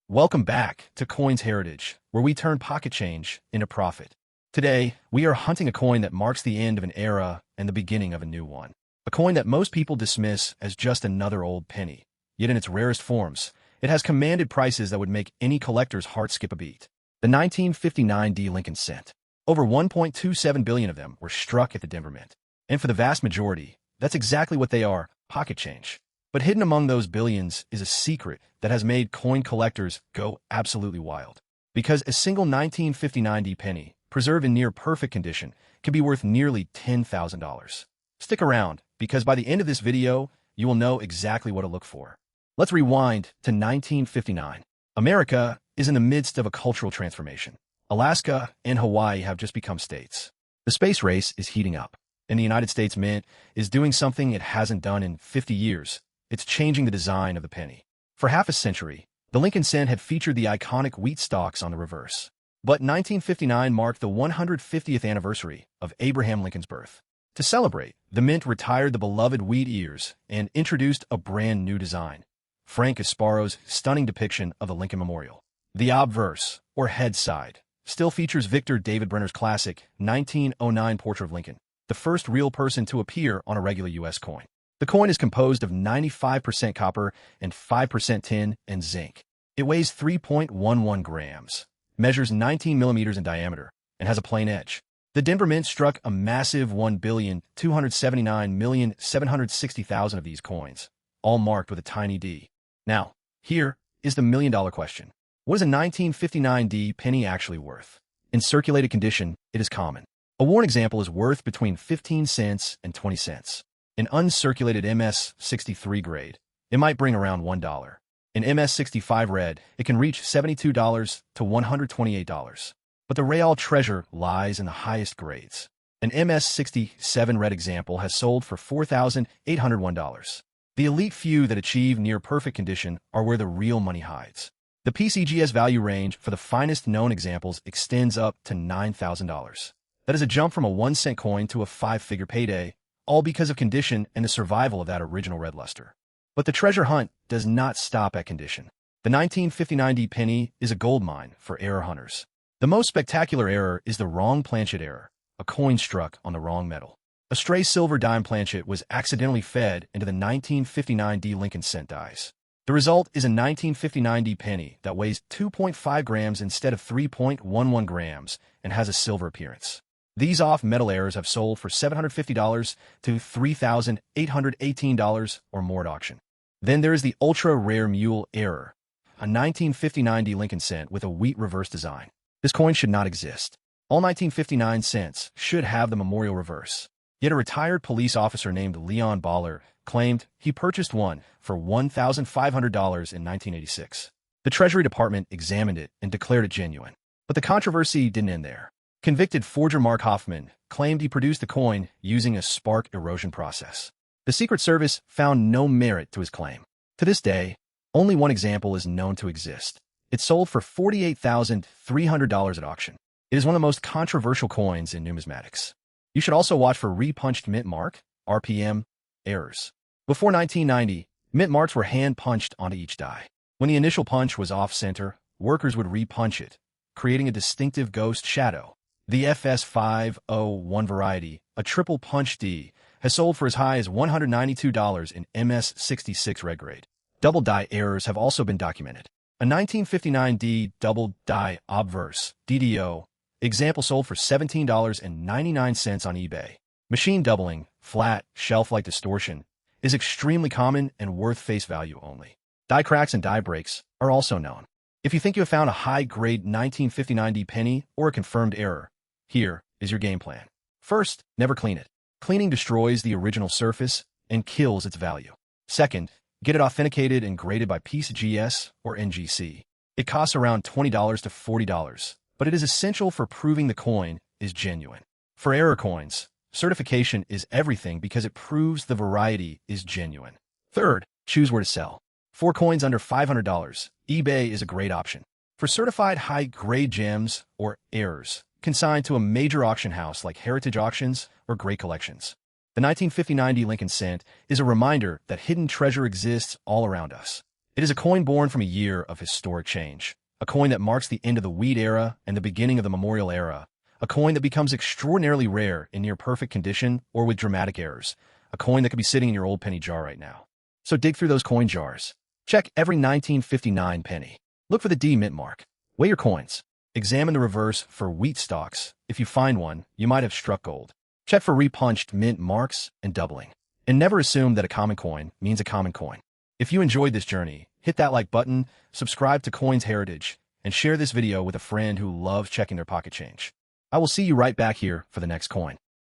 Welcome back to Coins Heritage, where we turn pocket change into profit. Today, we are hunting a coin that marks the end of an era and the beginning of a new one. A coin that most people dismiss as just another old penny. Yet in its rarest forms, it has commanded prices that would make any collector's heart skip a beat. The 1959 D Lincoln cent. Over 1.27 billion of them were struck at the Denver Mint. And for the vast majority, that's exactly what they are, pocket change. But hidden among those billions is a secret that has made coin collectors go absolutely wild. Because a single 1959 D penny, preserved in near-perfect condition, can be worth nearly $10,000. Stick around, because by the end of this video, you will know exactly what to look for. Let's rewind to 1959. America is in the midst of a cultural transformation. Alaska and Hawaii have just become states. The space race is heating up, and the United States Mint is doing something it hasn't done in 50 years. It's changing the design of the penny. For half a century, the Lincoln cent had featured the iconic wheat stalks on the reverse. But 1959 marked the 150th anniversary of Abraham Lincoln's birth. To celebrate, the Mint retired the beloved wheat ears and introduced a brand new design. Frank Gasparo's stunning depiction of the Lincoln Memorial. The obverse, or head side, still features Victor David Brenner's classic 1909 portrait of Lincoln, the first real person to appear on a regular U.S. coin. The coin is composed of 95% copper and 5% tin and zinc. It weighs 3.11 grams, measures 19 millimeters in diameter, and has a plain edge. The Denver Mint struck a massive 1,279,760,000 of these coins, all marked with a tiny D. Now, here is the million-dollar question. What is a 1959 D penny actually worth? In circulated condition, it is common. A worn example is worth between 15 cents and 20 cents. In uncirculated MS-63 grade, it might bring around $1. In MS-65 red, it can reach $72 to $128. But the real treasure lies in the highest grades. An MS-67 red example has sold for $4,801. The elite few that achieve near-perfect condition are where the real money hides. The PCGS value range for the finest known examples extends up to $9,000. That is a jump from a 1-cent coin to a 5-figure payday, all because of condition and the survival of that original red luster. But the treasure hunt does not stop at condition. The 1959 D penny is a gold mine for error hunters. The most spectacular error is the wrong planchet error, a coin struck on the wrong metal. A stray silver dime planchet was accidentally fed into the 1959 D Lincoln cent dies. The result is a 1959 D penny that weighs 2.5 grams instead of 3.11 grams and has a silver appearance. These off-metal errors have sold for $750 to $3,818 or more at auction. Then there is the ultra-rare mule error, a 1959 D Lincoln cent with a wheat reverse design. This coin should not exist. All 1959 cents should have the memorial reverse. Yet a retired police officer named Leon Baller claimed he purchased one for $1,500 in 1986. The Treasury Department examined it and declared it genuine. But the controversy didn't end there. Convicted forger Mark Hoffman claimed he produced the coin using a spark erosion process. The Secret Service found no merit to his claim. To this day, only one example is known to exist. It sold for $48,300 at auction. It is one of the most controversial coins in numismatics. You should also watch for repunched mint mark, RPM, errors. Before 1990, mint marks were hand-punched onto each die. When the initial punch was off-center, workers would repunch it, creating a distinctive ghost shadow. The FS501 variety, a triple punch D, has sold for as high as $192 in MS66 red grade. Double die errors have also been documented. A 1959 D double die obverse, DDO, example sold for $17.99 on eBay. Machine doubling, flat, shelf-like distortion, is extremely common and worth face value only. Die cracks and die breaks are also known. If you think you have found a high-grade 1959 D penny or a confirmed error, here is your game plan. First, never clean it. Cleaning destroys the original surface and kills its value. Second, get it authenticated and graded by PCGS or NGC. It costs around $20 to $40, but it is essential for proving the coin is genuine. For error coins, certification is everything because it proves the variety is genuine. Third, choose where to sell. For coins under $500, eBay is a great option. For certified high-grade gems or errors, consigned to a major auction house like Heritage Auctions or Great Collections. The 1959 D Lincoln cent is a reminder that hidden treasure exists all around us. It is a coin born from a year of historic change, a coin that marks the end of the wheat era and the beginning of the memorial era, a coin that becomes extraordinarily rare in near-perfect condition or with dramatic errors, a coin that could be sitting in your old penny jar right now. So dig through those coin jars. Check every 1959 penny. Look for the D mint mark. Weigh your coins. Examine the reverse for wheat stalks. If you find one, you might have struck gold. Check for repunched mint marks and doubling. And never assume that a common coin means a common coin. If you enjoyed this journey, hit that like button, subscribe to Coins Heritage, and share this video with a friend who loves checking their pocket change. I will see you right back here for the next coin.